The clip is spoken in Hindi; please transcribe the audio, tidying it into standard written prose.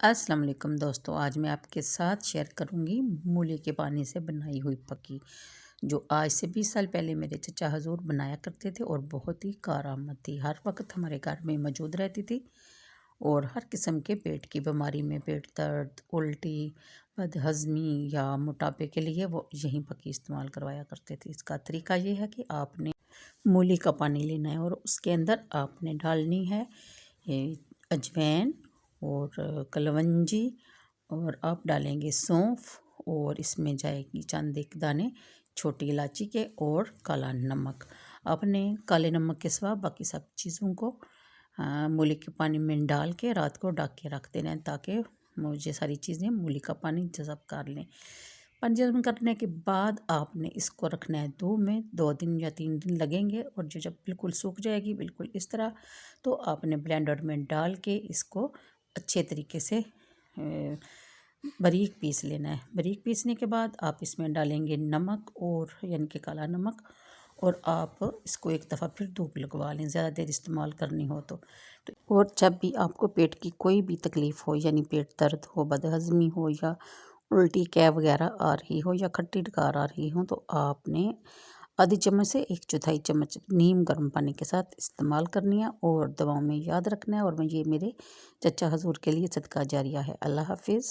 अस्सलाम वालेकुम दोस्तों, आज मैं आपके साथ शेयर करूंगी मूली के पानी से बनाई हुई फकी, जो आज से 20 साल पहले मेरे चचा हजूर बनाया करते थे और बहुत ही कारआमद थी। हर वक्त हमारे घर में मौजूद रहती थी और हर किस्म के पेट की बीमारी में, पेट दर्द, उल्टी, बदहज़मी या मोटापे के लिए वो यही फकी इस्तेमाल करवाया करते थे। इसका तरीका ये है कि आपने मूली का पानी लेना है और उसके अंदर आपने डालनी है ये अजवाइन और कलवंजी, और आप डालेंगे सौंफ, और इसमें जाएगी चंद एक दाने छोटी इलायची के, और काला नमक। आपने काले नमक के सिवा बाकी सब चीज़ों को मूली के पानी में डाल के रात को ढक के रख देना है, ताकि मुझे सारी चीज़ें मूली का पानी जज़ब कर लें। पंजन करने के बाद आपने इसको रखना है 2 दिन या 3 दिन लगेंगे, और जो जब बिल्कुल सूख जाएगी बिल्कुल इस तरह, तो आपने ब्लेंडर में डाल के इसको अच्छे तरीके से बारीक पीस लेना है। बारीक पीसने के बाद आप इसमें डालेंगे नमक, और यानी कि काला नमक, और आप इसको एक दफ़ा फिर धूप लगवा लें ज़्यादा देर इस्तेमाल करनी हो तो। और जब भी आपको पेट की कोई भी तकलीफ़ हो, यानी पेट दर्द हो, बदहज़मी हो, या उल्टी कैब वगैरह आ रही हो, या खट्टी डकार आ रही हो, तो आपने आधी चम्मच से 1/4 चम्मच नीम गर्म पानी के साथ इस्तेमाल करनी है, और दवाओं में याद रखना है। और मैं ये मेरे चचा हजूर के लिए सदका जारिया है। अल्लाह हाफिज़।